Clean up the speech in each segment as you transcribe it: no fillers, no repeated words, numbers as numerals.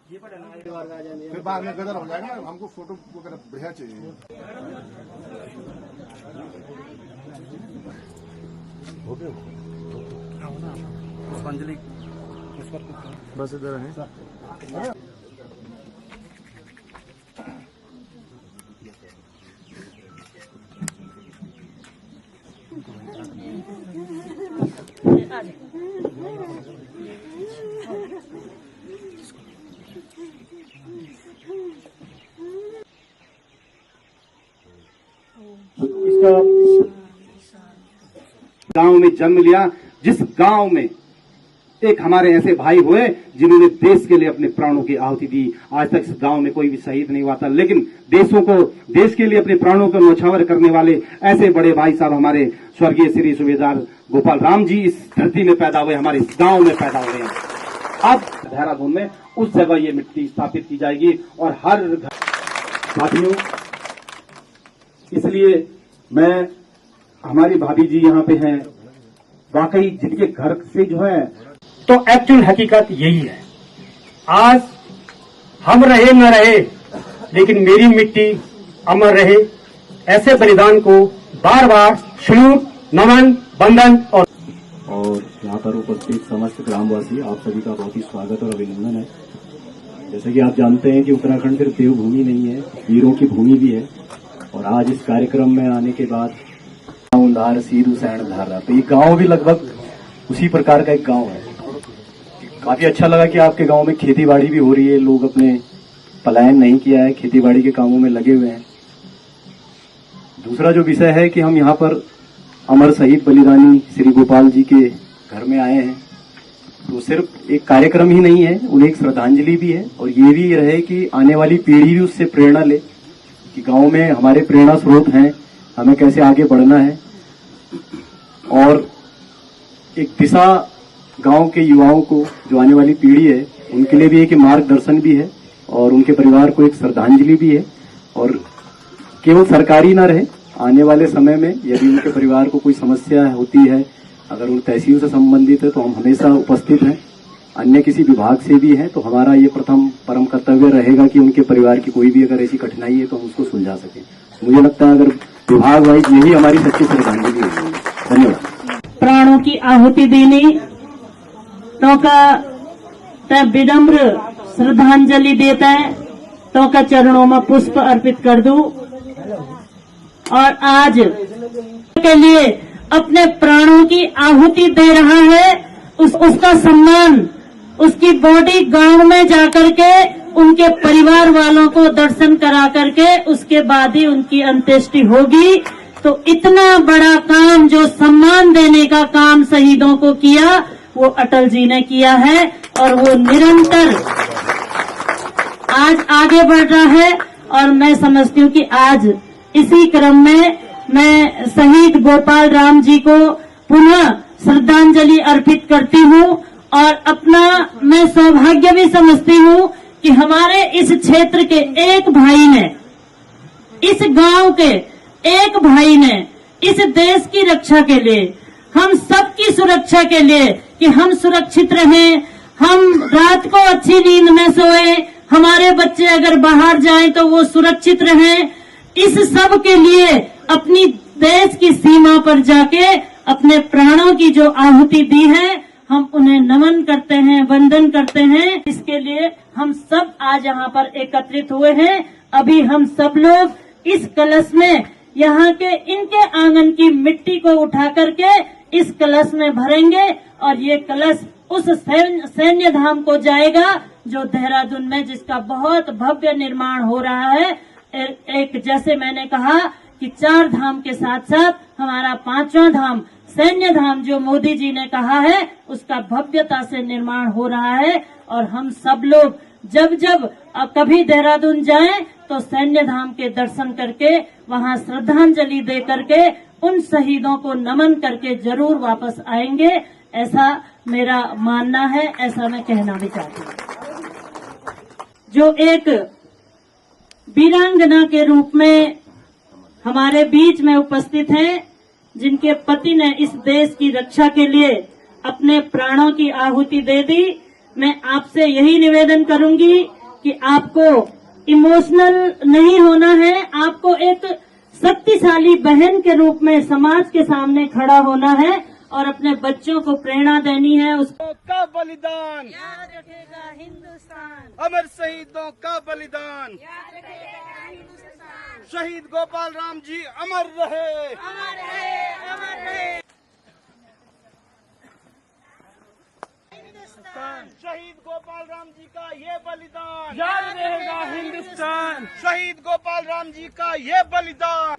फिर बाद में गदर हो जाएगा। हमको फोटो वगैरह बढ़िया चाहिए। पुष्पांजलि बस इधर है। गांव में जन्म लिया, जिस गांव में एक हमारे ऐसे भाई हुए जिन्होंने देश के लिए अपने प्राणों की आहुति दी। आज तक इस गांव में कोई भी शहीद नहीं हुआ था, लेकिन देश के लिए अपने प्राणों को न्यौछावर करने वाले ऐसे बड़े भाई साहब हमारे स्वर्गीय श्री सूबेदार गोपाल राम जी इस धरती में पैदा हुए, हमारे इस गांव में पैदा हुए हैं। अब देहरादून में उस जगह ये मिट्टी स्थापित की जाएगी और हर साथियों, इसलिए मैं, हमारी भाभी जी यहाँ पे हैं, वाकई जिनके घर से जो है, तो एक्चुअल हकीकत यही है। आज हम रहे न रहे, लेकिन मेरी मिट्टी अमर रहे, ऐसे बलिदान को बार बार सल्यूट, नमन, वंदन और यहाँ पर उपस्थित समस्त ग्रामवासी, आप सभी का बहुत ही स्वागत और अभिनंदन है। जैसे कि आप जानते हैं कि उत्तराखंड सिर्फ देवभूमि नहीं है, वीरों की भूमि भी है। और आज इस कार्यक्रम में आने के बाद धार सीधू सैण धारा, तो ये गांव भी लगभग उसी प्रकार का एक गांव है। काफी अच्छा लगा कि आपके गांव में खेतीबाड़ी भी हो रही है, लोग अपने पलायन नहीं किया है, खेतीबाड़ी के कामों में लगे हुए हैं। दूसरा जो विषय है कि हम यहाँ पर अमर शहीद बलिदानी श्री गोपाल जी के घर में आए हैं, तो सिर्फ एक कार्यक्रम ही नहीं है, उन्हें एक श्रद्धांजलि भी है। और ये भी रहे कि आने वाली पीढ़ी भी उससे प्रेरणा ले कि गांव में हमारे प्रेरणा स्रोत हैं, हमें कैसे आगे बढ़ना है। और एक दिशा गांव के युवाओं को, जो आने वाली पीढ़ी है, उनके लिए भी एक मार्गदर्शन भी है और उनके परिवार को एक श्रद्धांजलि भी है। और केवल सरकारी ना रहे, आने वाले समय में यदि उनके परिवार को कोई समस्या होती है, अगर उन तहसील से संबंधित है, तो हम हमेशा उपस्थित हैं। अन्य किसी विभाग से भी है तो हमारा ये प्रथम परम कर्तव्य रहेगा कि उनके परिवार की कोई भी अगर ऐसी कठिनाई है तो हम उसको सुलझा सकें। मुझे लगता है अगर विभाग वाइज यही हमारी सच्ची श्रद्धांजलि होगी। धन्यवाद। प्राणों की आहुति देने तो का विनम्र श्रद्धांजलि देता है, तो का चरणों में पुष्प अर्पित कर दूं। और आज के लिए अपने प्राणों की आहुति दे रहा है, उसका सम्मान, उसकी बॉडी गांव में जाकर के उनके परिवार वालों को दर्शन करा करके उसके बाद ही उनकी अंत्येष्टि होगी। तो इतना बड़ा काम, जो सम्मान देने का काम शहीदों को किया, वो अटल जी ने किया है और वो निरंतर आज आगे बढ़ रहा है। और मैं समझती हूँ कि आज इसी क्रम में मैं शहीद गोपाल राम जी को पुनः श्रद्धांजलि अर्पित करती हूँ। और अपना मैं सौभाग्य भी समझती हूँ कि हमारे इस क्षेत्र के एक भाई ने, इस गांव के एक भाई ने इस देश की रक्षा के लिए, हम सबकी सुरक्षा के लिए, कि हम सुरक्षित रहें, हम रात को अच्छी नींद में सोए, हमारे बच्चे अगर बाहर जाएं तो वो सुरक्षित रहें, इस सब के लिए अपनी देश की सीमा पर जाके अपने प्राणों की जो आहुति दी है, हम उन्हें नमन करते हैं, वंदन करते हैं। इसके लिए हम सब आज यहाँ पर एकत्रित हुए हैं। अभी हम सब लोग इस कलश में, यहाँ के इनके आंगन की मिट्टी को उठा करके इस कलश में भरेंगे और ये कलश उस सैन्य धाम को जाएगा जो देहरादून में, जिसका बहुत भव्य निर्माण हो रहा है। एक जैसे मैंने कहा कि 4 धाम के साथ साथ हमारा 5वां धाम सैन्य धाम, जो मोदी जी ने कहा है, उसका भव्यता से निर्माण हो रहा है। और हम सब लोग जब कभी देहरादून जाएं तो सैन्य धाम के दर्शन करके, वहां श्रद्धांजलि दे करके, उन शहीदों को नमन करके जरूर वापस आएंगे। ऐसा मेरा मानना है, ऐसा मैं कहना भी चाहती हूँ। जो एक वीरांगना के रूप में हमारे बीच में उपस्थित हैं, जिनके पति ने इस देश की रक्षा के लिए अपने प्राणों की आहुति दे दी, मैं आपसे यही निवेदन करूंगी कि आपको इमोशनल नहीं होना है, आपको एक शक्तिशाली बहन के रूप में समाज के सामने खड़ा होना है और अपने बच्चों को प्रेरणा देनी है। उसको का बलिदान याद रखेगा हिंदुस्तान, अमर शहीदों का बलिदान, याद रखेगा हिंदुस्तान, शहीद गोपाल राम जी अमर रहे। अमर रहे, अमर रहे हिंदुस्तान। शहीद गोपाल राम जी का ये बलिदान याद रहेगा हिंदुस्तान। शहीद गोपाल राम जी का ये बलिदान।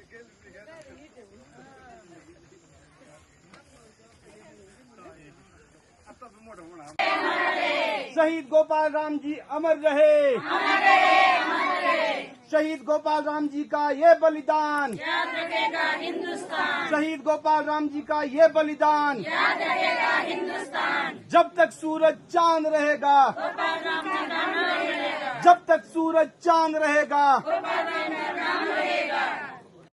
शहीद गोपाल राम जी अमर रहे। शहीद गोपाल राम जी का ये बलिदान याद रखेगा हिंदुस्तान, शहीद गोपाल राम जी का ये बलिदान। याद रखेगा हिंदुस्तान। जब तक सूरज चांद रहेगा, गोपाल राम का नाम रहेगा, जब तक सूरज चांद रहेगा, गोपाल राम का नाम